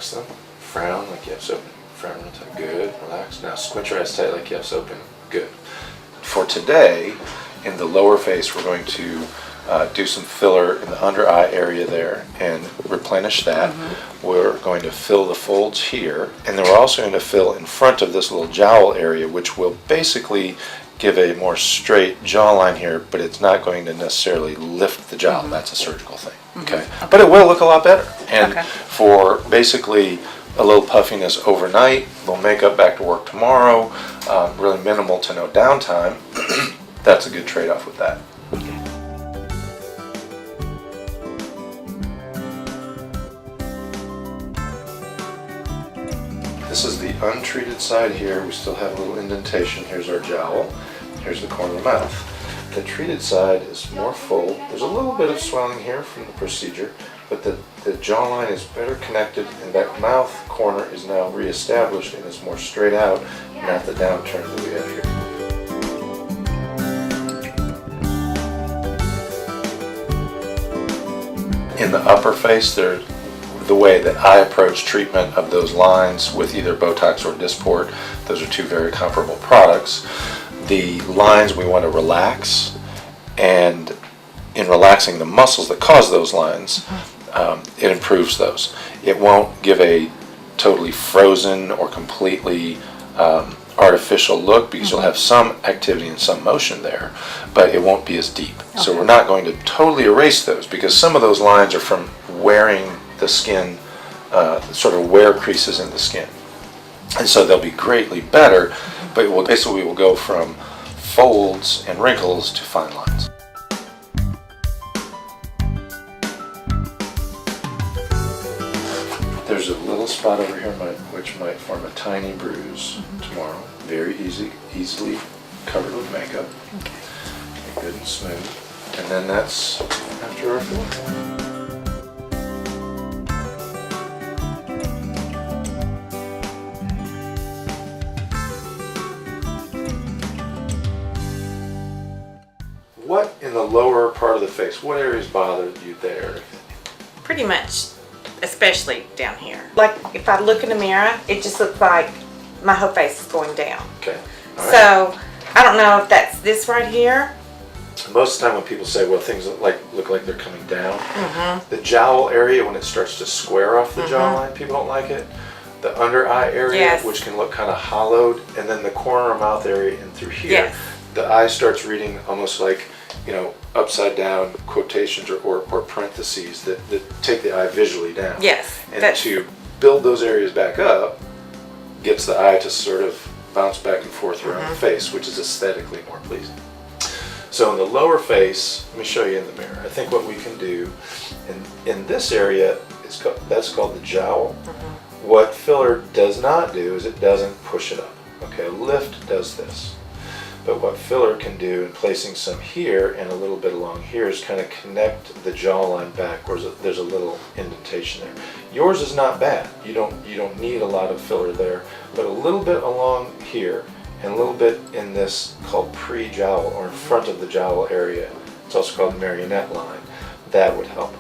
relax them. Frown like you have to open. Frown real tight. Good. Relax. Now squint your eyes tight like you have to open. Good. For today, in the lower face, we're going to do some filler in the under eye area there and replenish that. We're going to fill the folds here, and then we're also going to fill in front of this little jowl area, which will basically give a more straight jawline here, but it's not going to necessarily lift the jowl. That's a surgical thing. Okay. But it will look a lot better. And for basically a little puffiness overnight, a little makeup back to work tomorrow, really minimal to no downtime, that's a good trade-off with that. This is the untreated side here. We still have a little indentation. Here's our jowl. Here's the corner of the mouth. The treated side is more full. There's a little bit of swelling here from the procedure, but the jawline is better connected, and that mouth corner is now reestablished and is more straight out, not the downturn that we have here. In the upper face, the way that I approach treatment of those lines with either Botox or Dysport, those are two very comparable products. The lines we want to relax, and in relaxing the muscles that cause those lines, it improves those. It won't give a totally frozen or completely artificial look, because you'll have some activity and some motion there, but it won't be as deep. So we're not going to totally erase those, because some of those lines are from wearing the skin, sort of wear creases in the skin. And so they'll be greatly better, but basically we will go from folds and wrinkles to fine lines. There's a little spot over here which might form a tiny bruise tomorrow. Very easily covered with makeup. Good and smooth. And then that's after our filler. What in the lower part of the face, what areas bother you there? Pretty much, especially down here. Like if I look in the mirror, it just looks like my whole face is going down. Okay. All right. So I don't know if that's this right here. Most of the time when people say, well, things look like they're coming down, the jowl area, when it starts to square off the jawline, people don't like it. The under eye area, which can look kind of hollowed, and then the corner of mouth area and through here, the eye starts reading almost like, you know, upside down quotations or parentheses that take the eye visually down. And to build those areas back up gets the eye to sort of bounce back and forth around the face, which is aesthetically more pleasing. So in the lower face, let me show you in the mirror. I think what we can do in this area, that's called the jowl. What filler does not do is it doesn't push it up. Okay, a lift does this. But what filler can do in placing some here and a little bit along here is kind of connect the jawline back, where there's a little indentation there. Yours is not bad. You don't need a lot of filler there, but a little bit along here and a little bit in this called pre-jowl, or in front of the jowl area. It's also called the marionette line. That would help.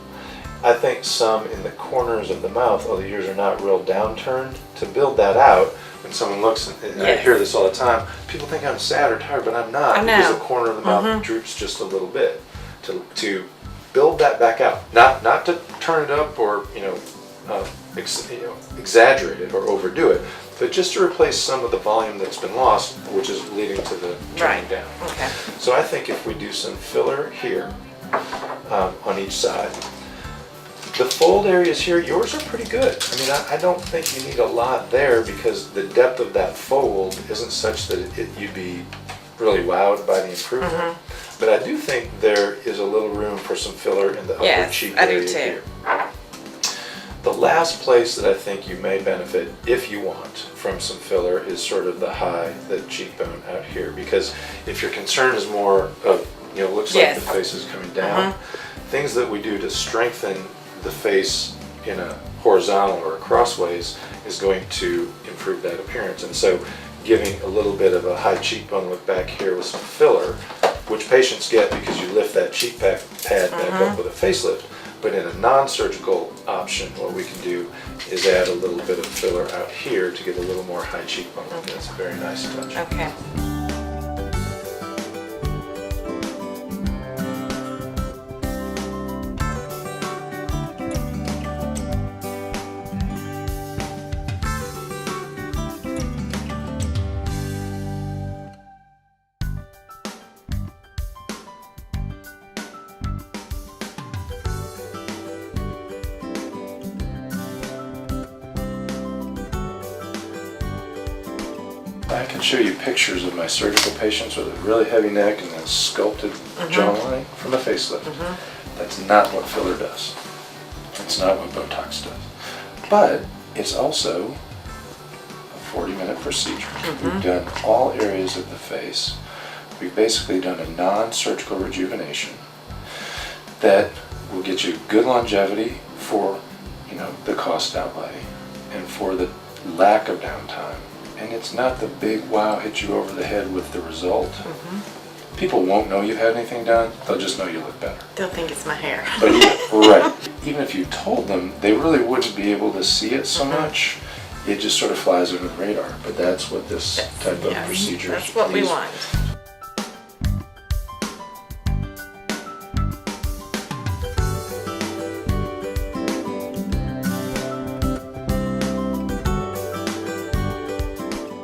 I think some in the corners of the mouth, although yours are not real downturned, to build that out. When someone looks, and I hear this all the time, people think I'm sad or tired, but I'm not, because the corner of the mouth droops just a little bit. To build that back out, not to turn it up or exaggerate it or overdo it, but just to replace some of the volume that's been lost, which is leading to the turning down. So I think if we do some filler here on each side. The fold areas here, yours are pretty good. I mean, I don't think you need a lot there, because the depth of that fold isn't such that you'd be really wowed by the improvement. But I do think there is a little room for some filler in the upper cheek area here. The last place that I think you may benefit, if you want, from some filler is sort of the cheekbone out here. Because if your concern is more of, looks like the face is coming down, things that we do to strengthen the face in a horizontal or a crossways is going to improve that appearance. And so giving a little bit of a high cheekbone look back here with some filler, which patients get because you lift that cheek pad back up with a facelift, But in a non-surgical option, what we can do is add a little bit of filler out here to get a little more high cheekbone. That's a very nice touch. Okay. I can show you pictures of my surgical patients with a really heavy neck and a sculpted jawline from a facelift. That's not what filler does. That's not what Botox does. But it's also a 40-minute procedure. We've done all areas of the face. We've basically done a non-surgical rejuvenation that will get you good longevity for, the cost outlay and for the lack of downtime. And it's not the big wow hit you over the head with the result. People won't know you've had anything done. They'll just know you look better. They'll think it's my hair. But even if you told them, they really wouldn't be able to see it so much. It just sort of flies under the radar. But that's what this type of procedure is. That's what we want.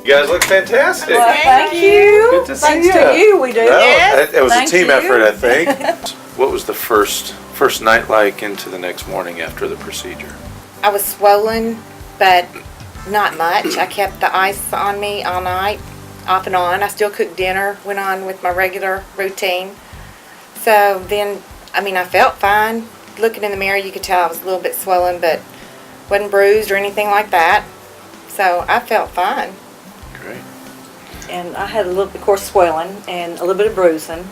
You guys look fantastic. Well, thank you. Good to see Thanks you. to you, we do. Yes. It was Thank a team you. effort, I think. What was the first night like into the next morning after the procedure? I was swollen, but not much. I kept the ice on me all night, off and on. I still cooked dinner, went on with my regular routine. So then, I felt fine. Looking in the mirror, you could tell I was a little bit swollen, but wasn't bruised or anything like that. So I felt fine. Great. And I had a little bit, of course, swelling and a little bit of bruising.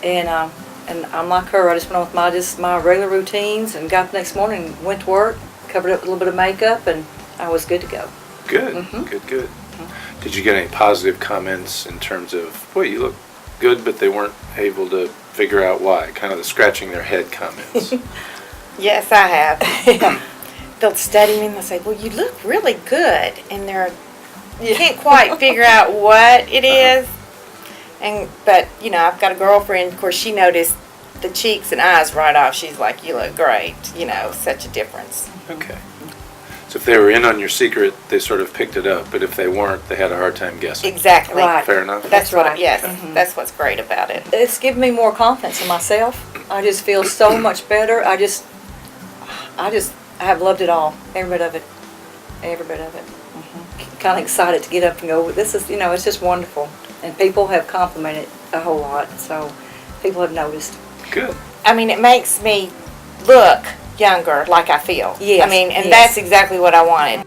And I'm like her. I just went on with my regular routines and got up the next morning, went to work, covered up with a little bit of makeup, and I was good to go. Good. Good. Did you get any positive comments in terms of, boy, you look good, but they weren't able to figure out why? Kind of the scratching their head comments. Yes, I have. They'll study me and they'll say, well, you look really good. And you can't quite figure out what it is. But I've got a girlfriend, of course, she noticed the cheeks and eyes right off. She's like, you look great. Such a difference. Okay. So if they were in on your secret, they sort of picked it up. But if they weren't, they had a hard time guessing. Exactly. Right. Fair enough? That's right. right. Yes. That's what's great about it. It's given me more confidence in myself. I just feel so much better. I have loved it all. Every bit of it. Every bit of it. Kind of excited to get up and go, this is, it's just wonderful. And people have complimented a whole lot. So people have noticed. Good. It makes me look younger like I feel. Yes, and yes. that's exactly what I wanted.